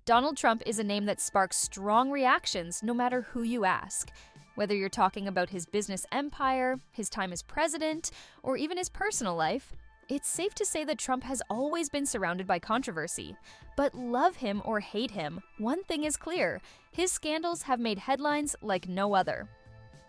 Donald Trump is a name that sparks strong reactions no matter who you ask. Whether you're talking about his business empire, his time as president, or even his personal life, it's safe to say that Trump has always been surrounded by controversy. But love him or hate him, one thing is clear: his scandals have made headlines like no other.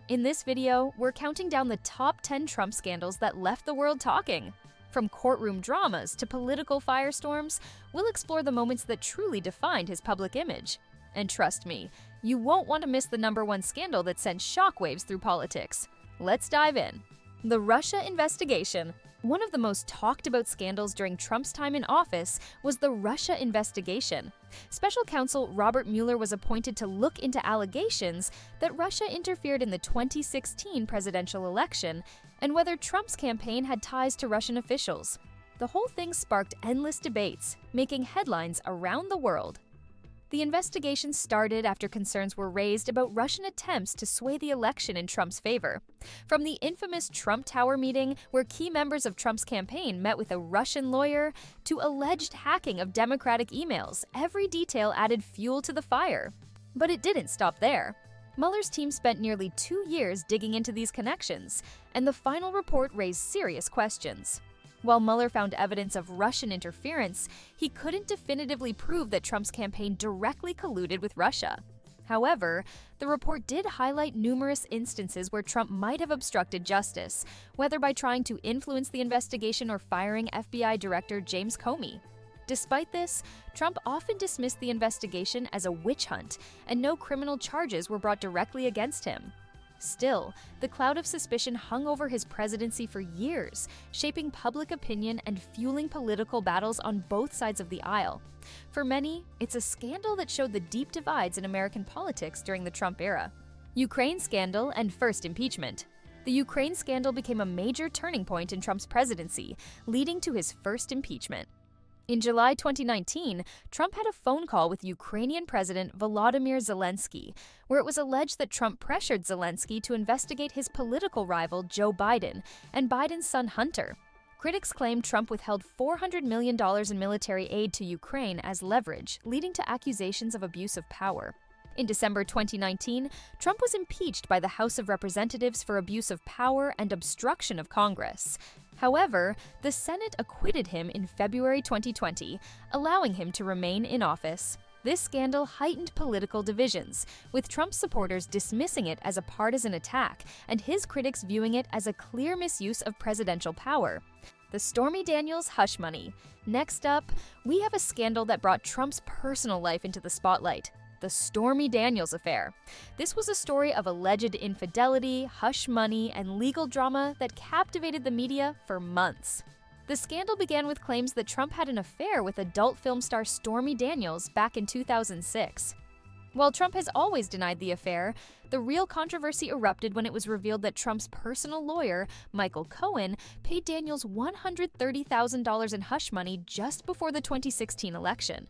In this video, we're counting down the top 10 Trump scandals that left the world talking. From courtroom dramas to political firestorms, we'll explore the moments that truly defined his public image. And trust me, you won't want to miss the #1 scandal that sent shockwaves through politics. Let's dive in. The Russia investigation. One of the most talked about scandals during Trump's time in office was the Russia investigation. Special counsel Robert Mueller was appointed to look into allegations that Russia interfered in the 2016 presidential election and whether Trump's campaign had ties to Russian officials. The whole thing sparked endless debates, making headlines around the world. The investigation started after concerns were raised about Russian attempts to sway the election in Trump's favor. From the infamous Trump Tower meeting, where key members of Trump's campaign met with a Russian lawyer, to alleged hacking of Democratic emails, every detail added fuel to the fire. But it didn't stop there. Mueller's team spent nearly 2 years digging into these connections, and the final report raised serious questions. While Mueller found evidence of Russian interference, he couldn't definitively prove that Trump's campaign directly colluded with Russia. However, the report did highlight numerous instances where Trump might have obstructed justice, whether by trying to influence the investigation or firing FBI Director James Comey. Despite this, Trump often dismissed the investigation as a witch hunt, and no criminal charges were brought directly against him. Still, the cloud of suspicion hung over his presidency for years, shaping public opinion and fueling political battles on both sides of the aisle. For many, it's a scandal that showed the deep divides in American politics during the Trump era. Ukraine scandal and first impeachment. The Ukraine scandal became a major turning point in Trump's presidency, leading to his first impeachment. In July 2019, Trump had a phone call with Ukrainian President Volodymyr Zelensky, where it was alleged that Trump pressured Zelensky to investigate his political rival Joe Biden and Biden's son Hunter. Critics claim Trump withheld $400 million in military aid to Ukraine as leverage, leading to accusations of abuse of power. In December 2019, Trump was impeached by the House of Representatives for abuse of power and obstruction of Congress. However, the Senate acquitted him in February 2020, allowing him to remain in office. This scandal heightened political divisions, with Trump supporters dismissing it as a partisan attack and his critics viewing it as a clear misuse of presidential power. The Stormy Daniels hush money. Next up, we have a scandal that brought Trump's personal life into the spotlight: the Stormy Daniels affair. This was a story of alleged infidelity, hush money, and legal drama that captivated the media for months. The scandal began with claims that Trump had an affair with adult film star Stormy Daniels back in 2006. While Trump has always denied the affair, the real controversy erupted when it was revealed that Trump's personal lawyer, Michael Cohen, paid Daniels $130,000 in hush money just before the 2016 election.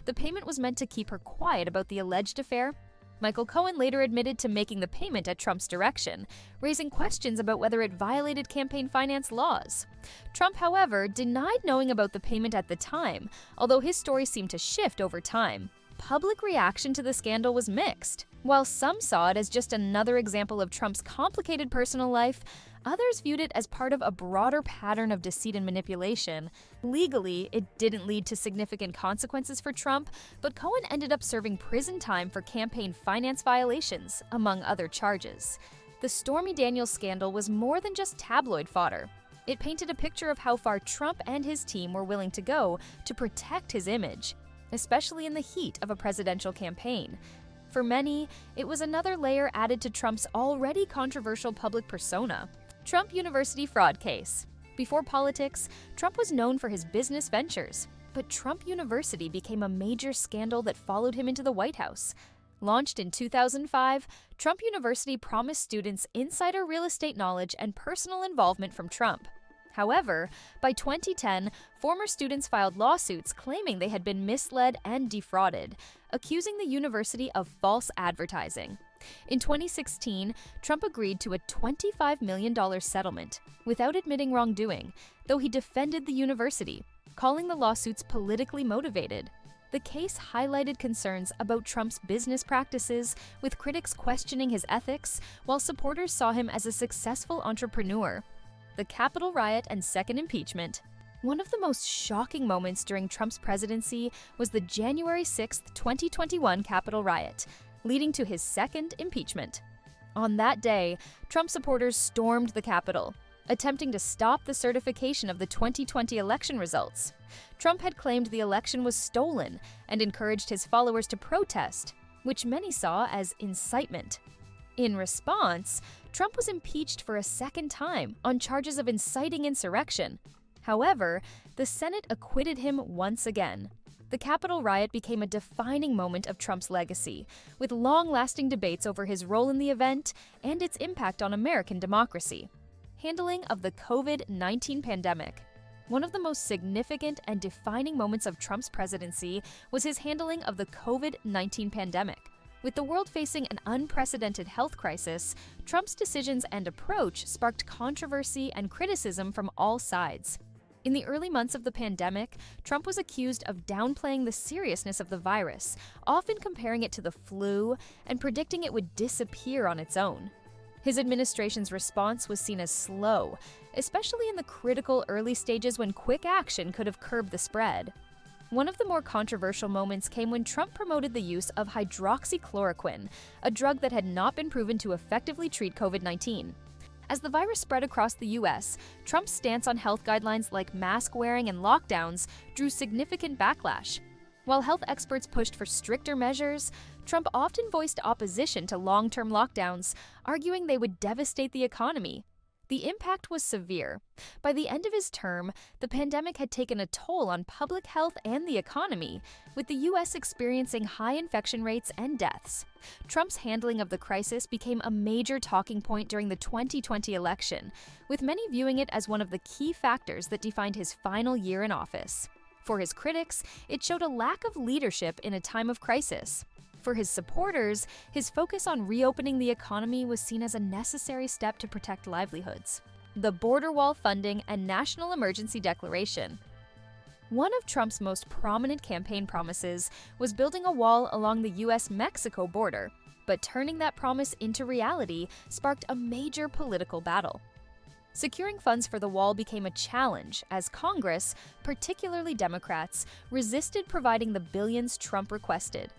The payment was meant to keep her quiet about the alleged affair. Michael Cohen later admitted to making the payment at Trump's direction, raising questions about whether it violated campaign finance laws. Trump, however, denied knowing about the payment at the time, although his story seemed to shift over time. Public reaction to the scandal was mixed. While some saw it as just another example of Trump's complicated personal life, others viewed it as part of a broader pattern of deceit and manipulation. Legally, it didn't lead to significant consequences for Trump, but Cohen ended up serving prison time for campaign finance violations, among other charges. The Stormy Daniels scandal was more than just tabloid fodder. It painted a picture of how far Trump and his team were willing to go to protect his image, especially in the heat of a presidential campaign. For many, it was another layer added to Trump's already controversial public persona. Trump University fraud case. Before politics, Trump was known for his business ventures, but Trump University became a major scandal that followed him into the White House. Launched in 2005, Trump University promised students insider real estate knowledge and personal involvement from Trump. However, by 2010, former students filed lawsuits claiming they had been misled and defrauded, accusing the university of false advertising. In 2016, Trump agreed to a $25 million settlement without admitting wrongdoing, though he defended the university, calling the lawsuits politically motivated. The case highlighted concerns about Trump's business practices, with critics questioning his ethics, while supporters saw him as a successful entrepreneur. The Capitol riot and second impeachment. One of the most shocking moments during Trump's presidency was the January 6, 2021 Capitol riot, leading to his second impeachment. On that day, Trump supporters stormed the Capitol, attempting to stop the certification of the 2020 election results. Trump had claimed the election was stolen and encouraged his followers to protest, which many saw as incitement. In response, Trump was impeached for a second time on charges of inciting insurrection. However, the Senate acquitted him once again. The Capitol riot became a defining moment of Trump's legacy, with long-lasting debates over his role in the event and its impact on American democracy. Handling of the COVID-19 pandemic. One of the most significant and defining moments of Trump's presidency was his handling of the COVID-19 pandemic. With the world facing an unprecedented health crisis, Trump's decisions and approach sparked controversy and criticism from all sides. In the early months of the pandemic, Trump was accused of downplaying the seriousness of the virus, often comparing it to the flu and predicting it would disappear on its own. His administration's response was seen as slow, especially in the critical early stages when quick action could have curbed the spread. One of the more controversial moments came when Trump promoted the use of hydroxychloroquine, a drug that had not been proven to effectively treat COVID-19. As the virus spread across the U.S., Trump's stance on health guidelines like mask wearing and lockdowns drew significant backlash. While health experts pushed for stricter measures, Trump often voiced opposition to long-term lockdowns, arguing they would devastate the economy. The impact was severe. By the end of his term, the pandemic had taken a toll on public health and the economy, with the U.S. experiencing high infection rates and deaths. Trump's handling of the crisis became a major talking point during the 2020 election, with many viewing it as one of the key factors that defined his final year in office. For his critics, it showed a lack of leadership in a time of crisis. For his supporters, his focus on reopening the economy was seen as a necessary step to protect livelihoods. The border wall funding and national emergency declaration. One of Trump's most prominent campaign promises was building a wall along the U.S.-Mexico border, but turning that promise into reality sparked a major political battle. Securing funds for the wall became a challenge as Congress, particularly Democrats, resisted providing the billions Trump requested.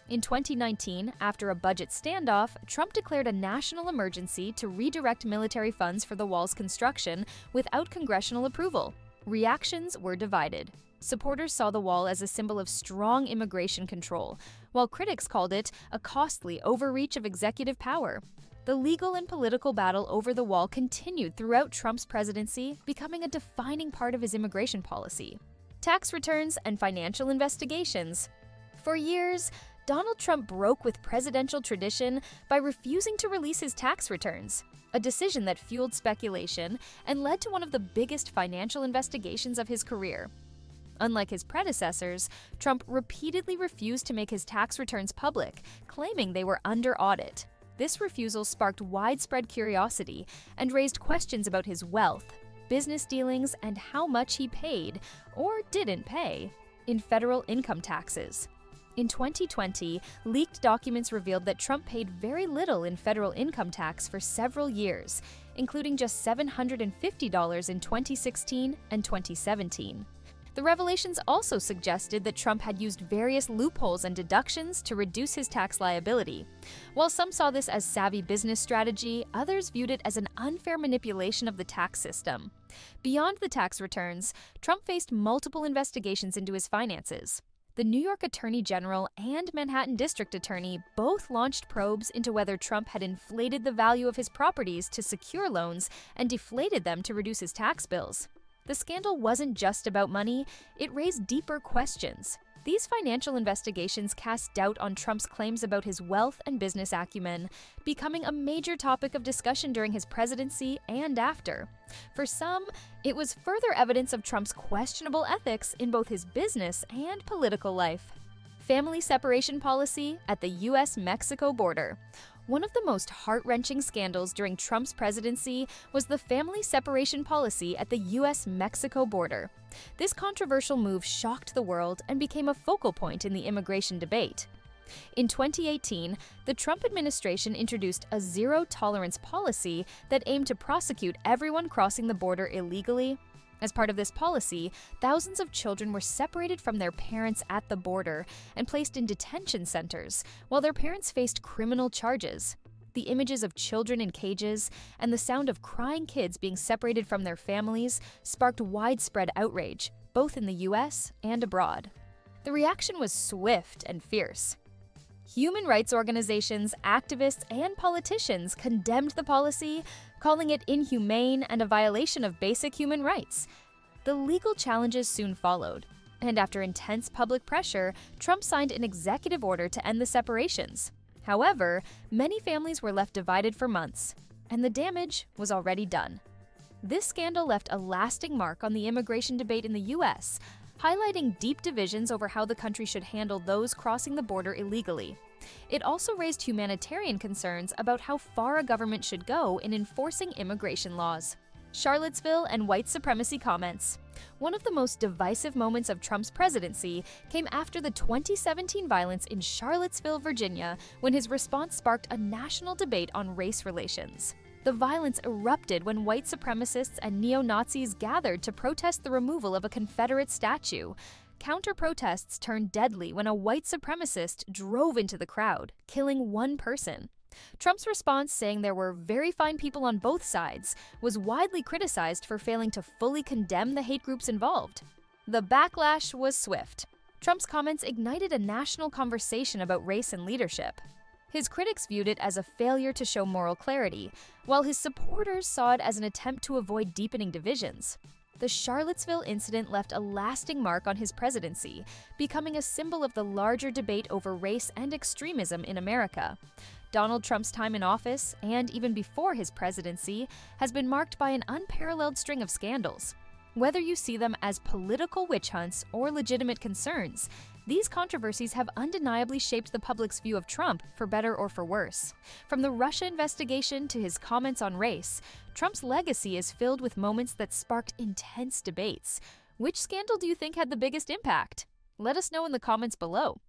In 2019, after a budget standoff, Trump declared a national emergency to redirect military funds for the wall's construction without congressional approval. Reactions were divided. Supporters saw the wall as a symbol of strong immigration control, while critics called it a costly overreach of executive power. The legal and political battle over the wall continued throughout Trump's presidency, becoming a defining part of his immigration policy. Tax returns and financial investigations. For years, Donald Trump broke with presidential tradition by refusing to release his tax returns, a decision that fueled speculation and led to one of the biggest financial investigations of his career. Unlike his predecessors, Trump repeatedly refused to make his tax returns public, claiming they were under audit. This refusal sparked widespread curiosity and raised questions about his wealth, business dealings, and how much he paid, or didn't pay, in federal income taxes. In 2020, leaked documents revealed that Trump paid very little in federal income tax for several years, including just $750 in 2016 and 2017. The revelations also suggested that Trump had used various loopholes and deductions to reduce his tax liability. While some saw this as savvy business strategy, others viewed it as an unfair manipulation of the tax system. Beyond the tax returns, Trump faced multiple investigations into his finances. The New York Attorney General and Manhattan District Attorney both launched probes into whether Trump had inflated the value of his properties to secure loans and deflated them to reduce his tax bills. The scandal wasn't just about money, it raised deeper questions. These financial investigations cast doubt on Trump's claims about his wealth and business acumen, becoming a major topic of discussion during his presidency and after. For some, it was further evidence of Trump's questionable ethics in both his business and political life. Family separation policy at the U.S.-Mexico border. One of the most heart-wrenching scandals during Trump's presidency was the family separation policy at the US-Mexico border. This controversial move shocked the world and became a focal point in the immigration debate. In 2018, the Trump administration introduced a zero-tolerance policy that aimed to prosecute everyone crossing the border illegally. As part of this policy, thousands of children were separated from their parents at the border and placed in detention centers, while their parents faced criminal charges. The images of children in cages and the sound of crying kids being separated from their families sparked widespread outrage, both in the US and abroad. The reaction was swift and fierce. Human rights organizations, activists, and politicians condemned the policy, calling it inhumane and a violation of basic human rights. The legal challenges soon followed, and after intense public pressure, Trump signed an executive order to end the separations. However, many families were left divided for months, and the damage was already done. This scandal left a lasting mark on the immigration debate in the US, highlighting deep divisions over how the country should handle those crossing the border illegally. It also raised humanitarian concerns about how far a government should go in enforcing immigration laws. Charlottesville and white supremacy comments. One of the most divisive moments of Trump's presidency came after the 2017 violence in Charlottesville, Virginia, when his response sparked a national debate on race relations. The violence erupted when white supremacists and neo-Nazis gathered to protest the removal of a Confederate statue. Counter-protests turned deadly when a white supremacist drove into the crowd, killing one person. Trump's response, saying there were very fine people on both sides, was widely criticized for failing to fully condemn the hate groups involved. The backlash was swift. Trump's comments ignited a national conversation about race and leadership. His critics viewed it as a failure to show moral clarity, while his supporters saw it as an attempt to avoid deepening divisions. The Charlottesville incident left a lasting mark on his presidency, becoming a symbol of the larger debate over race and extremism in America. Donald Trump's time in office, and even before his presidency, has been marked by an unparalleled string of scandals. Whether you see them as political witch hunts or legitimate concerns, these controversies have undeniably shaped the public's view of Trump, for better or for worse. From the Russia investigation to his comments on race, Trump's legacy is filled with moments that sparked intense debates. Which scandal do you think had the biggest impact? Let us know in the comments below.